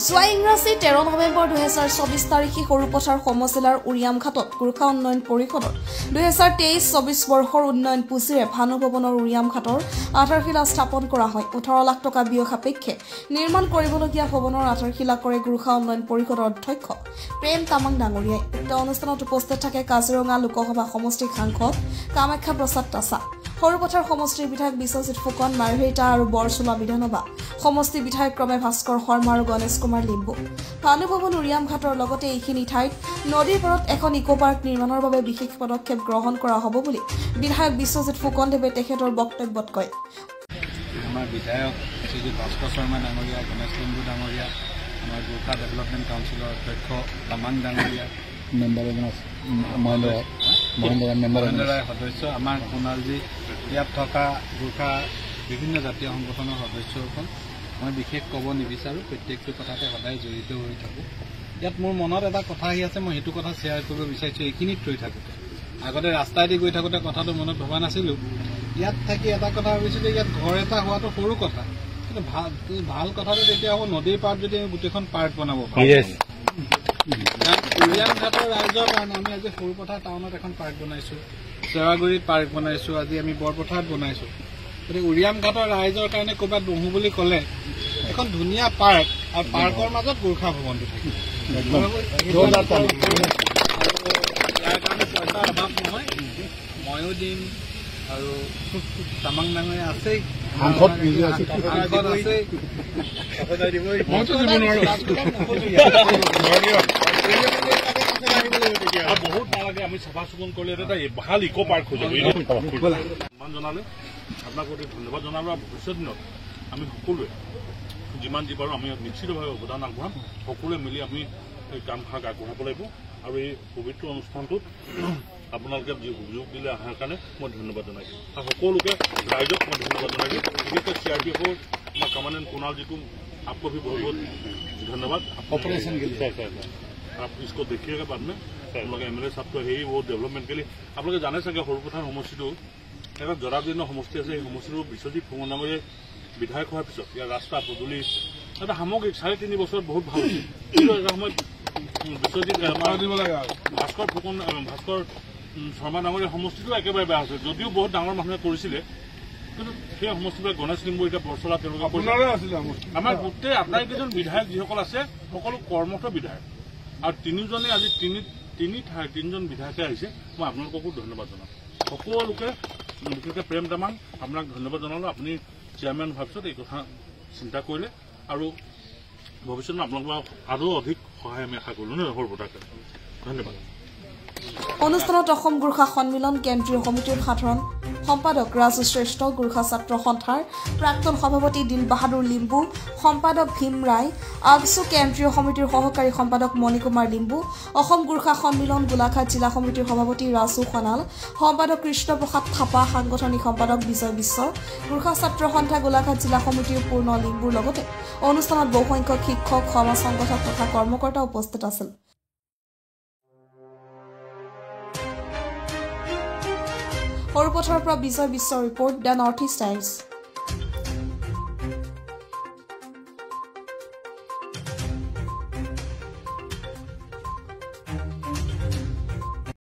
যোৱা ইংৰাজী 13 নৱেম্বৰ 2024 তাৰিখে সৰুপথাৰ সমজিলাৰ উৰিয়ামঘাটত গোৰ্খা উন্নয়ন পৰিষদৰ 2023-24 বৰ্ষৰ উন্নয়ন পুঁজিৰে ভানু ভৱনৰ উৰিয়ামঘাটৰ আধাৰশিলা স্থাপন কৰা হয়। 18 লাখ টকা ব্যয় সাপেক্ষে নিৰ্মাণ কৰিবলগীয়া ভৱনৰ আধাৰশিলা কৰে গোৰ্খা উন্নয়ন পৰিষদৰ অধ্যক্ষ প্ৰেম তামাং ডাঙৰীয়াই। উক্ত অনুষ্ঠানত উপস্থিত থাকে কাজিৰঙা লোকসভা সমষ্টিৰ সাংসদ কামাখ্যা প্ৰসাদ তাছা, সৰুপথাৰ সমষ্টিৰ বিধায়ক বিশ্বজিৎ ফুকন, মাৰভেটা আৰু বৰচুলা বিধানসভা সমষ্টি বিধায়ক ক্ৰমে ভাস্কৰ শৰ্মা আৰু গণেশ কুমাৰ লিম্বু। ভানু ভৱন উৰিয়ামঘাটৰ লগতে এইখিনি ঠাইত নদীৰ পাৰত এখন ইকো পাৰ্ক নিৰ্মাণৰ বাবে বিশেষ পদক্ষেপ গ্ৰহণ কৰা হ'ব বুলি বিধায়ক বিশ্বজিৎ ফুকনদেৱে তেখেতৰ বক্তব্যত কয়। আমাৰ বিধায়ক শ্ৰীযুত ভাস্কৰ শৰ্মা ডাঙৰীয়া, গণেশ লিম্বু ডাঙৰীয়া, আমাৰ গোৰ্খা ডেভেলপমেণ্ট কাউন্সিলৰ অধ্যক্ষ তামাং ডাঙৰীয়া, মহেন্দ্ৰ ৰায় সদস্য, আমাৰ সোণালজী, ইয়াত থকা গোৰ্খা বিভিন্ন জাতীয় সংগঠনৰ সদস্যসকল, মই বিশেষ ক'ব নিবিচাৰোঁ, প্ৰত্যেকটো কথাতে সদায় জড়িত হৈ থাকোঁ। ইয়াত মোৰ মনত এটা কথা আহি আছে, মই সেইটো কথা শ্বেয়াৰ কৰিব বিচাৰিছোঁ। এইখিনিত ৰৈ থাকোঁতে, আগতে ৰাস্তাইদি গৈ থাকোঁতে কথাটো মনত ভবা নাছিলোঁ। ইয়াত থাকি এটা কথা ভাবিছোঁ যে ইয়াত ঘৰ এটা হোৱাটো সৰু কথা, কিন্তু ভাল কথাটো তেতিয়া হ'ব নদীৰ পাৰত যদি গোটেইখন পাৰ্ক বনাব পাৰোঁ। উৰিয়ামঘাটৰ ৰাইজৰ কাৰণে আমি আজি সৰুপথাৰ টাউনত এখন পাৰ্ক বনাইছোঁ, চেৱাগুৰিত পাৰ্ক বনাইছোঁ, আজি আমি বৰপথাৰত বনাইছোঁ। গতিকে উৰিয়ামঘাটৰ ৰাইজৰ কাৰণে ক'ৰবাত বহোঁ বুলি ক'লে এখন ধুনীয়া পাৰ্ক, আৰু পাৰ্কৰ মাজত গোৰ্খা ভৱনটো থাকিব। ইয়াৰ কাৰণে পইচাৰ অভাৱ নহয়, ময়ো দিম আৰু তামাং ডাঙৰীয়া আছেই, বহুত নালাগে। আমি চাফা চুফন কৰিলে এটা ভাল ইক' পাৰ্ক হৈ যাব। সন্মান জনালে আপোনাক অতি ধন্যবাদ জনালোঁ। আৰু ভৱিষ্যত দিনত আমি সকলোৱে যিমান যি পাৰোঁ আমি নিশ্চিতভাৱে অৱদান আগবঢ়াম। সকলোৱে মিলি আমি এই কামভাগ আগবঢ়াব লাগিব। আৰু এই পবিত্ৰ অনুষ্ঠানটোত আপোনালোকে যি সুযোগ দিলে অহাৰ কাৰণে মই ধন্যবাদ জনাইছোঁ, আৰু সকলোকে ৰাইজক মই ধন্যবাদ জনাইছোঁ। বিশেষকৈ CRPFৰ আমাৰ কমাণ্ডেণ্ট কুণাল जीको आपको भी बहुत बहुत धन्यवाद। ऑपरेशन के लिए आप इसको देखिएगा बाद में। हम लोग MLA साहब तो है ही, वो डेवलपमेंट के लिए आप लोग जाने सके সৰুপথাৰ সমষ্টিটো এটা জৰাজীৰ্ণ সমষ্টি আছে। এই সমষ্টিটো বিশ্বজিৎ ফুকন ডাঙৰীয়াই বিধায়ক হোৱাৰ পিছত ইয়াৰ ৰাস্তা পদূলি এটা সামগ্ৰিক 3.5 বছৰত বহুত ভাল হৈছে। কিন্তু এটা সময়ত বিশ্বজিৎ ভাস্কৰ শৰ্মা ডাঙৰীয়া সমষ্টিটো একেবাৰে বেয়া হৈছে। যদিও বহুত ডাঙৰ মানুহে কৰিছিলে, কিন্তু সেই সমষ্টিবিলাক গণেশ লিম্বু, এতিয়া বৰচলা, তেওঁলোকে আমাৰ গোটেই আটাইকেইজন বিধায়ক যিসকল আছে সকলো কৰ্মঠ বিধায়ক, আৰু তিনিজনে আজি তিনিজন বিধায়কে আহিছে। মই আপোনালোককো ধন্যবাদ জনাম। সকলোকে বিশেষকৈ প্ৰেম তামাং আপোনাক ধন্যবাদ জনালোঁ। আপুনি চেয়াৰমেন হোৱাৰ পিছত এই কথা চিন্তা কৰিলে, আৰু ভৱিষ্যতে আপোনালোকক আৰু অধিক সহায় আমি আশা কৰিলোঁ ন সৰুপথাৰ। ধন্যবাদ। অনুষ্ঠানত অসম গোৰ্খা সন্মিলন কেন্দ্ৰীয় সমিতিৰ সাধাৰণ সম্পাদক ৰাজু শ্ৰেষ্ঠ, গোৰ্খা ছাত্ৰ সন্থাৰ প্ৰাক্তন সভাপতি দিল বাহাদুৰ লিম্বু, সম্পাদক ভীম ৰায়, আগছু কেন্দ্ৰীয় সমিতিৰ সহকাৰী সম্পাদক মণিকুমাৰ লিম্বু, অসম গোৰ্খা সন্মিলন গোলাঘাট জিলা সমিতিৰ সভাপতি ৰাজু খনাল, সম্পাদক কৃষ্ণপ্ৰসাদ থাপা, সাংগঠনিক সম্পাদক বিজয় বিশ্ব, গোৰ্খা ছাত্ৰ সন্থা গোলাঘাট জিলা সমিতিৰ পূৰ্ণ লিম্বুৰ লগতে অনুষ্ঠানত বহুসংখ্যক শিক্ষক, সমাজ সংগঠক তথা কৰ্মকৰ্তা উপস্থিত আছিল। সৰুপথাৰৰ পৰা বিজয় বিশ্বৰ report, the north east times.